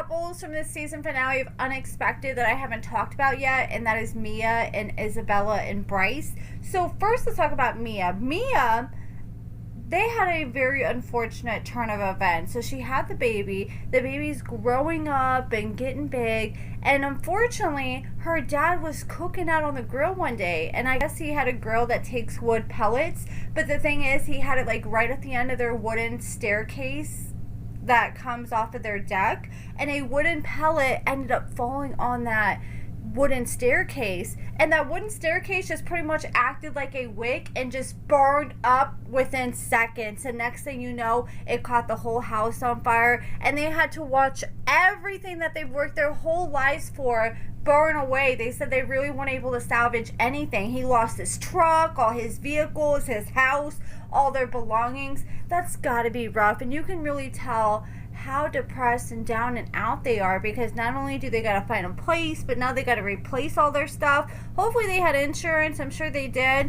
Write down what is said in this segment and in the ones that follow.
couples from this season finale of Unexpected that I haven't talked about yet, and that is Mia and Isabella and Bryce. So first, let's talk about Mia. Mia, they had a very unfortunate turn of events. So she had the baby. The baby's growing up and getting big. And unfortunately, her dad was cooking out on the grill one day. And I guess he had a grill that takes wood pellets. But the thing is, he had it like right at the end of their wooden staircase that comes off of their deck. And a wooden pellet ended up falling on that wooden staircase, and that wooden staircase just pretty much acted like a wick and just burned up within seconds. And next thing you know, it caught the whole house on fire, and they had to watch everything that they've worked their whole lives for burn away. They said they really weren't able to salvage anything. He lost his truck, all his vehicles, his house, all their belongings. That's gotta be rough, and you can really tell how depressed and down and out they are, because not only do they gotta find a place, but now they gotta replace all their stuff. Hopefully they had insurance. I'm sure they did.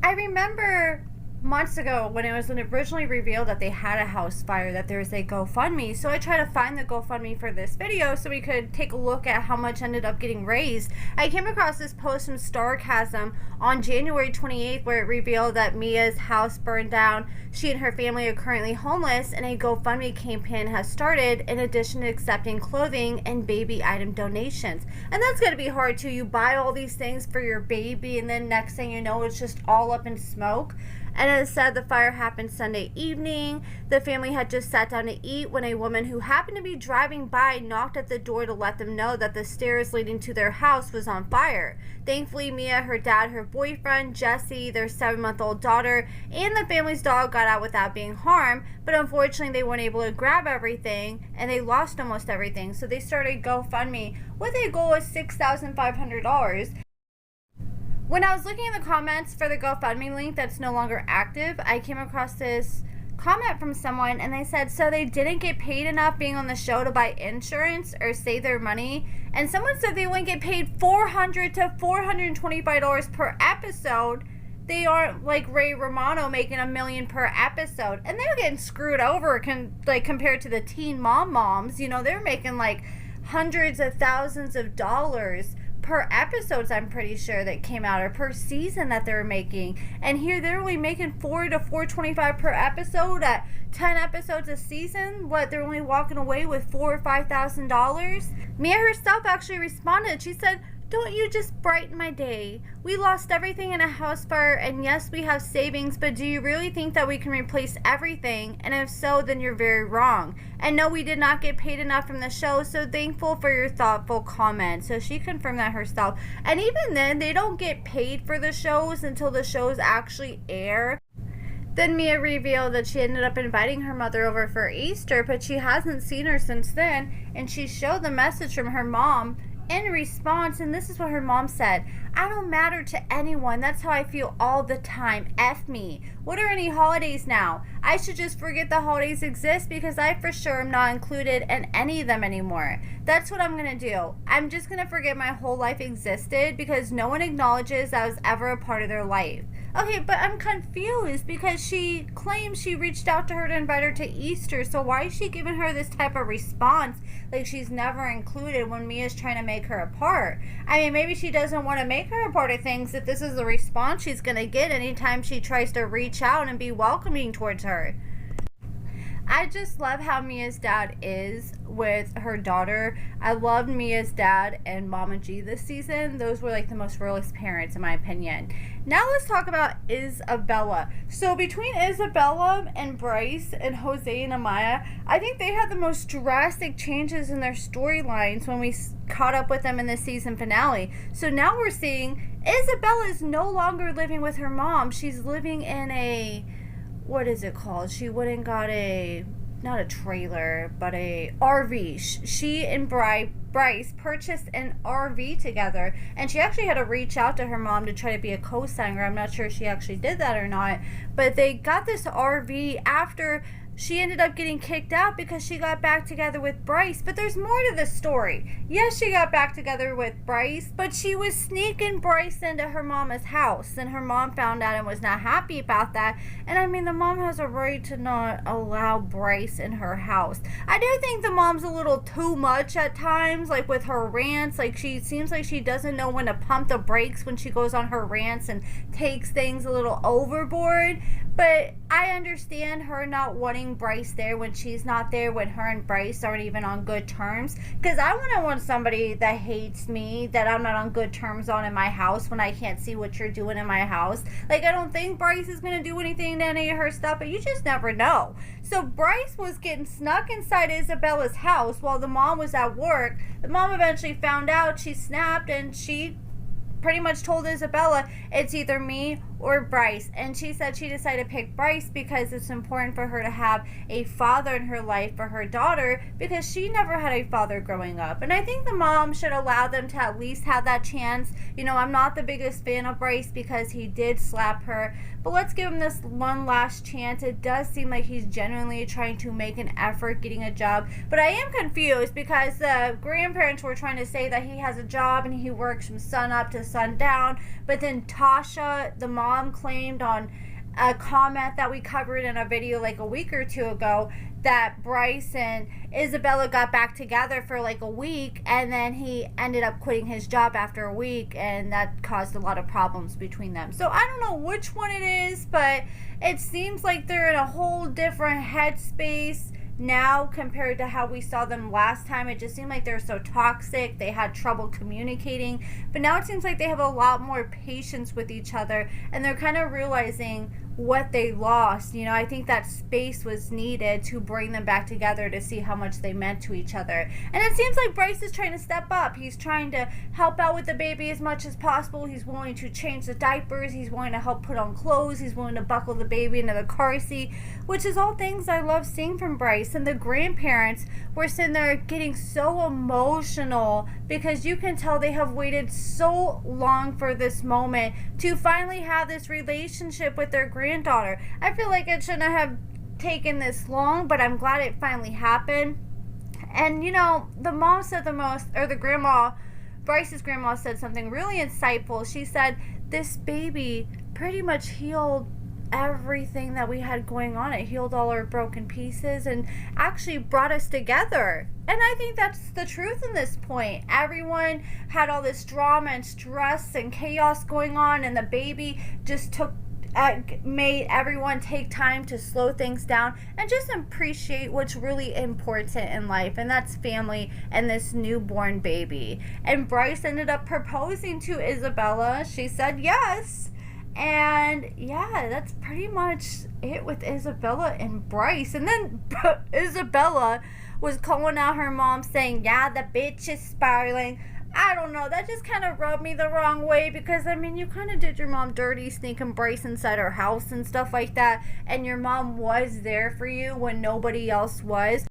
I remember months ago when it was originally revealed that they had a house fire, that there was a GoFundMe. So I tried to find the GoFundMe for this video so we could take a look at how much ended up getting raised. I came across this post from Sarcasm on January 28th where it revealed that Mia's house burned down. She and her family are currently homeless, and a GoFundMe campaign has started in addition to accepting clothing and baby item donations. And that's going to be hard too. You buy all these things for your baby, and then next thing you know, it's just all up in smoke. And as said, the fire happened Sunday evening. The family had just sat down to eat when a woman who happened to be driving by knocked at the door to let them know that the stairs leading to their house was on fire. Thankfully, Mia, her dad, her boyfriend, Jesse, their 7-month-old daughter, and the family's dog got out without being harmed, but unfortunately they weren't able to grab everything, and they lost almost everything. So they started GoFundMe with a goal of $6,500. When I was looking in the comments for the GoFundMe link that's no longer active, I came across this comment from someone, and they said, so they didn't get paid enough being on the show to buy insurance or save their money. And someone said they wouldn't get paid $400 to $425 per episode. They aren't like Ray Romano making $1 million per episode, and they're getting screwed over compared to the teen moms. You know, they're making like hundreds of thousands of dollars per episodes, I'm pretty sure, that came out, or per season that they're making. And here they're only making $400 to $425 per episode at 10 episodes a season. What, they're only walking away with $4,000 or $5,000? Mia herself actually responded. She said, "Don't you just brighten my day? We lost everything in a house fire, and yes, we have savings, but do you really think that we can replace everything? And if so, then you're very wrong. And no, we did not get paid enough from the show, so thankful for your thoughtful comment." So she confirmed that herself. And even then, they don't get paid for the shows until the shows actually air. Then Mia revealed that she ended up inviting her mother over for Easter, but she hasn't seen her since then, and she showed the message from her mom in response, and this is what her mom said: "I don't matter to anyone. That's how I feel all the time. F me. What are any holidays now? I should just forget the holidays exist because I for sure am not included in any of them anymore. That's what I'm going to do. I'm just going to forget my whole life existed because no one acknowledges I was ever a part of their life." Okay, but I'm confused because she claims she reached out to her to invite her to Easter, so why is she giving her this type of response like she's never included when Mia's trying to make her a part? I mean, maybe she doesn't want to make her a part of things if this is the response she's going to get anytime she tries to reach out and be welcoming towards her. I just love how Mia's dad is with her daughter. I loved Mia's dad and Mama G this season. Those were like the most realist parents in my opinion. Now let's talk about Isabella. So between Isabella and Bryce and Jose and Amaya, I think they had the most drastic changes in their storylines when we caught up with them in the season finale. So now we're seeing Isabella is no longer living with her mom. She's living in a, what is it called? She went and got a, not a trailer, but a RV. She and Bryce purchased an RV together, and she actually had to reach out to her mom to try to be a co-signer. I'm not sure if she actually did that or not, but they got this RV after she ended up getting kicked out because she got back together with Bryce. But there's more to this story. Yes, she got back together with Bryce, but she was sneaking Bryce into her mama's house, and her mom found out and was not happy about that. And I mean, the mom has a right to not allow Bryce in her house. I do think the mom's a little too much at times, like with her rants. Like, she seems like she doesn't know when to pump the brakes when she goes on her rants and takes things a little overboard. But I understand her not wanting Bryce there when she's not there, when her and Bryce aren't even on good terms. Because I wouldn't want somebody that hates me, that I'm not on good terms on in my house, when I can't see what you're doing in my house. Like, I don't think Bryce is going to do anything to any of her stuff, but you just never know. So Bryce was getting snuck inside Isabella's house while the mom was at work. The mom eventually found out, she snapped, and she pretty much told Isabella, it's either me or Bryce. And she said she decided to pick Bryce because it's important for her to have a father in her life for her daughter, because she never had a father growing up. And I think the mom should allow them to at least have that chance. You know, I'm not the biggest fan of Bryce because he did slap her, but let's give him this one last chance. It does seem like he's genuinely trying to make an effort getting a job. But I am confused because the grandparents were trying to say that he has a job and he works from sun up to sundown. But then Tasha, the mom, claimed on a comment that we covered in a video like a week or two ago that Bryce and Isabella got back together for like a week, and then he ended up quitting his job after a week, and that caused a lot of problems between them. So I don't know which one it is, but it seems like they're in a whole different headspace now compared to how we saw them last time. It just seemed like they're so toxic, they had trouble communicating, but now it seems like they have a lot more patience with each other, and they're kind of realizing what they lost. You know, I think that space was needed to bring them back together to see how much they meant to each other. And it seems like Bryce is trying to step up. He's trying to help out with the baby as much as possible. He's willing to change the diapers. He's willing to help put on clothes. He's willing to buckle the baby into the car seat, which is all things I love seeing from Bryce. And the grandparents were sitting there getting so emotional because you can tell they have waited so long for this moment to finally have this relationship with their granddaughter. I feel like it shouldn't have taken this long, but I'm glad it finally happened. And you know, the mom said the most, or the grandma, Bryce's grandma, said something really insightful. She said, this baby pretty much healed everything that we had going on. It healed all our broken pieces and actually brought us together. And I think that's the truth in this point. Everyone had all this drama and stress and chaos going on, and the baby just made everyone take time to slow things down and just appreciate what's really important in life, and that's family and this newborn baby. And Bryce ended up proposing to Isabella. She said yes. And yeah, that's pretty much it with Isabella and Bryce. And then Isabella was calling out her mom, saying, yeah, the bitch is spiraling. I don't know, that just kind of rubbed me the wrong way, because I mean, you kind of did your mom dirty, sneaking Bryce inside her house and stuff like that, and your mom was there for you when nobody else was.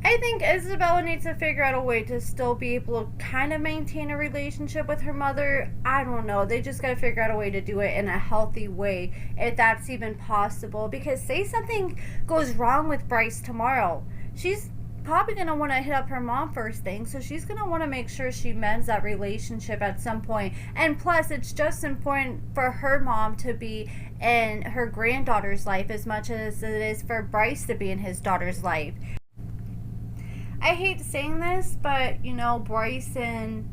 I think Isabella needs to figure out a way to still be able to kind of maintain a relationship with her mother. I don't know. They just got to figure out a way to do it in a healthy way, if that's even possible. Because say something goes wrong with Bryce tomorrow, she's probably going to want to hit up her mom first thing. So she's going to want to make sure she mends that relationship at some point. And plus, it's just important for her mom to be in her granddaughter's life as much as it is for Bryce to be in his daughter's life. I hate saying this, but, you know, Bryce and,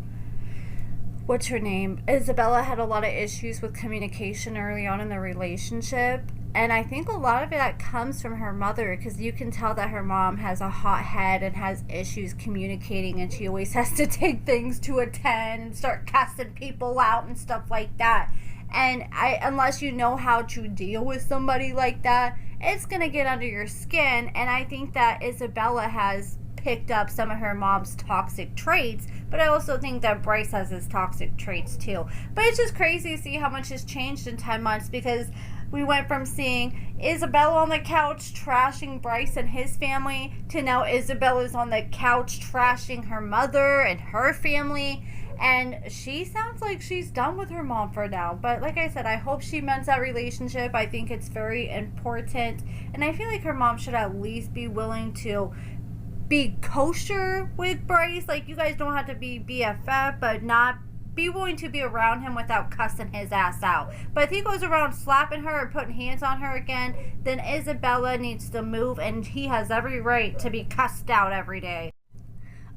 what's her name, Isabella, had a lot of issues with communication early on in the relationship. And I think a lot of that comes from her mother, because you can tell that her mom has a hot head and has issues communicating, and she always has to take things to a 10 and start cussing people out and stuff like that. And unless you know how to deal with somebody like that, it's going to get under your skin. And I think that Isabella has picked up some of her mom's toxic traits, but I also think that Bryce has his toxic traits too. But it's just crazy to see how much has changed in 10 months, because we went from seeing Isabella on the couch trashing Bryce and his family to now Isabella's on the couch trashing her mother and her family. And she sounds like she's done with her mom for now. But like I said, I hope she mends that relationship. I think it's very important. And I feel like her mom should at least be willing to be kosher with Bryce. Like, you guys don't have to be BFF, but not be willing to be around him without cussing his ass out. But if he goes around slapping her or putting hands on her again, then Isabella needs to move, and he has every right to be cussed out every day.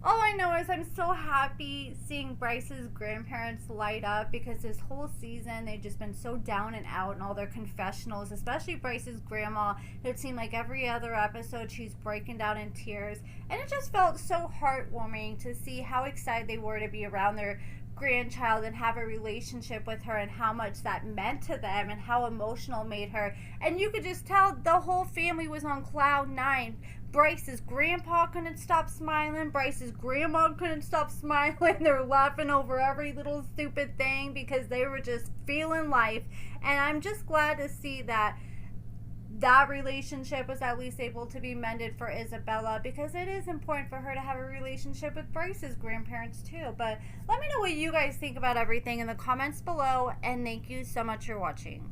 All I know is I'm so happy seeing Bryce's grandparents light up, because this whole season they've just been so down and out in all their confessionals, especially Bryce's grandma. It seemed like every other episode she's breaking down in tears, and it just felt so heartwarming to see how excited they were to be around their grandchild and have a relationship with her, and how much that meant to them and how emotional it made her. And you could just tell the whole family was on cloud nine. Bryce's grandpa couldn't stop smiling. Bryce's grandma couldn't stop smiling. They were laughing over every little stupid thing because they were just feeling life. And I'm just glad to see that that relationship was at least able to be mended for Isabella, because it is important for her to have a relationship with Bryce's grandparents too. But let me know what you guys think about everything in the comments below, and thank you so much for watching.